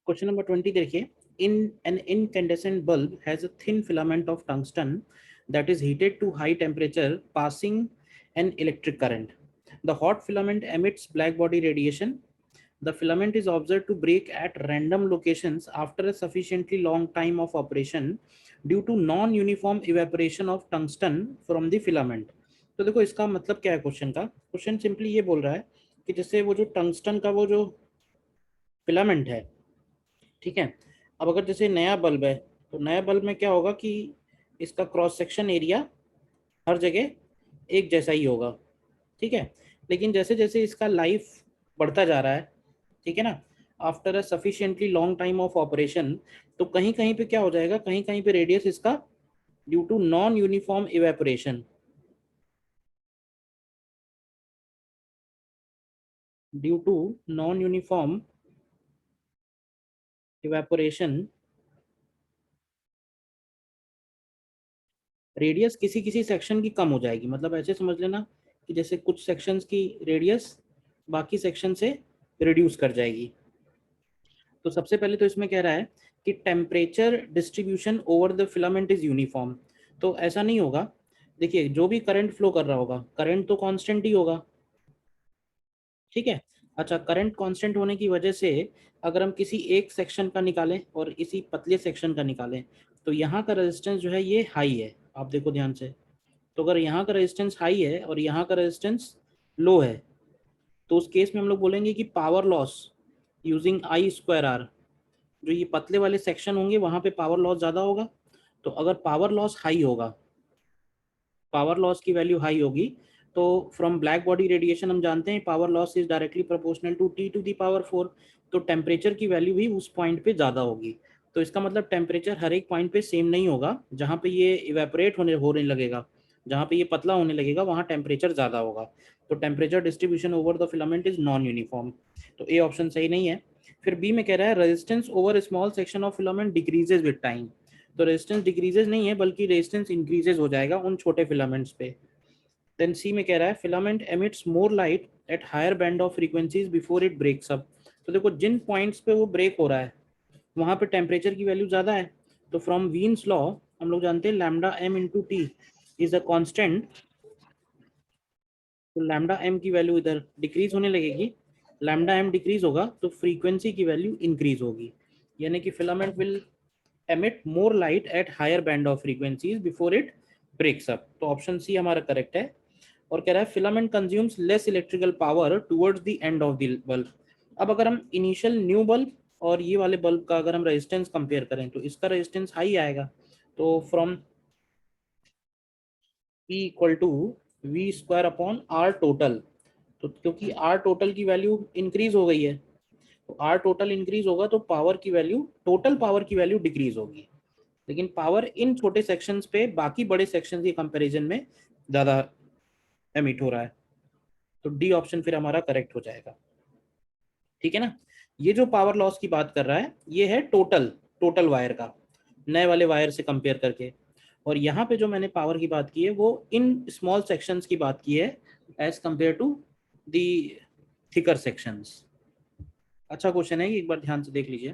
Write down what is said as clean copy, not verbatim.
Question number 20 देखिए, in an incandescent bulb has a thin filament of tungsten that is heated to high temperature passing an electric current. The hot filament emits black body radiation. The filament is observed to break at random locations after a sufficiently long time of operation due to non-uniform evaporation of tungsten from the filament. तो देखो इसका मतलब क्या है question का। Question simply ये बोल रहा है कि जैसे वो जो टंगस्टन का वो जो फिलामेंट है, ठीक है, अब अगर जैसे नया बल्ब है तो नया बल्ब में क्या होगा कि इसका क्रॉस सेक्शन एरिया हर जगह एक जैसा ही होगा, ठीक है। लेकिन जैसे जैसे इसका लाइफ बढ़ता जा रहा है, ठीक है ना, after a sufficiently long time of operation, तो कहीं कहीं पे क्या हो जाएगा, कहीं कहीं पे रेडियस इसका due to non uniform evaporation, due to non uniform evaporation, radius किसी किसी सेक्शन की कम हो जाएगी। मतलब ऐसे समझ लेना कि जैसे कुछ सेक्शंस की रेडियस बाकी सेक्शन से रिड्यूस कर जाएगी। तो सबसे पहले तो इसमें कह रहा है कि temperature distribution over the filament is uniform. तो ऐसा नहीं होगा, देखिए जो भी करंट फ्लो कर रहा होगा, करंट तो कांस्टेंट ही होगा, ठीक है। अच्छा, करंट कांस्टेंट होने की वजह से अगर हम किसी एक सेक्शन का निकालें और इसी पतले सेक्शन का निकालें, तो यहाँ का रेजिस्टेंस जो है ये हाई है, आप देखो ध्यान से। तो अगर यहाँ का रेजिस्टेंस हाई है और यहाँ का रेजिस्टेंस लो है, तो उस केस में हम लोग बोलेंगे कि power loss using I square R, जो ये पतले वाले सेक्शन होंगे वहाँ पे पावर लॉस ज़्यादा होगा। तो अगर पावर लॉस हाई होगा, पावर लॉस की वैल्यू हाई होगी, तो फ्रॉम ब्लैक बॉडी रेडिएशन हम जानते हैं power loss is directly proportional to T to the power 4। तो टेम्परेचर की वैल्यू भी उस पॉइंट पे ज़्यादा होगी। तो इसका मतलब टेम्परेचर हर एक पॉइंट पे सेम नहीं होगा, जहाँ पे ये इवेपोरेट होने लगेगा, जहाँ पे ये पतला होने लगेगा वहाँ टेम्परेचर ज़्यादा होगा। तो temperature distribution over the filament is non uniform, तो ए ऑप्शन सही नहीं है। फिर बी में कह रहा है resistance over small section of filament decreases with time. तो रेजिस्टेंस डिक्रीजेज नहीं है बल्कि रेजिस्टेंस इंक्रीजेज हो जाएगा उन छोटे फिलामेंट्स पे। देन सी में कह रहा है filament emits more light at higher band of frequencies before it breaks up. तो देखो जिन पॉइंट्स पे वो ब्रेक हो रहा है वहाँ पे टेम्परेचर की वैल्यू ज़्यादा है। तो फ्रॉम वीन्स लॉ हम लोग जानते हैं lambda M into T is a constant. तो लैम्डा एम की वैल्यू इधर डिक्रीज होने लगेगी, लैम्डा एम डिक्रीज होगा तो फ्रीक्वेंसी की वैल्यू इंक्रीज होगी, यानी कि filament will emit more light at higher band of frequencies before it breaks up। तो ऑप्शन सी हमारा करेक्ट है। और कह रहा है filament consumes less electrical power towards the end of the bulb. अब अगर हम इनिशियल न्यू बल्ब और ये वाले बल्ब का अगर हम रेजिस्टेंस कंपेयर करें तो इसका रेजिस्टेंस हाई आएगा। तो from E equal to V square upon R total, तो क्योंकि आर टोटल की वैल्यू इंक्रीज हो गई है, तो आर टोटल इंक्रीज होगा तो पावर की वैल्यू, टोटल पावर की वैल्यू डिक्रीज होगी। लेकिन पावर इन छोटे सेक्शंस पे बाकी बड़े सेक्शंस के कंपैरिजन में ज़्यादा एमिट हो रहा है। तो डी ऑप्शन फिर हमारा करेक्ट हो जाएगा, ठीक है ना। ये जो पावर लॉस की बात कर रहा है ये है टोटल, टोटल वायर का, नए वाले वायर से कंपेयर करके। और यहाँ पे जो मैंने पावर की बात की है वो इन स्मॉल सेक्शंस की बात की है as compared to the thicker sections. अच्छा क्वेश्चन है, एक बार ध्यान से देख लीजिए।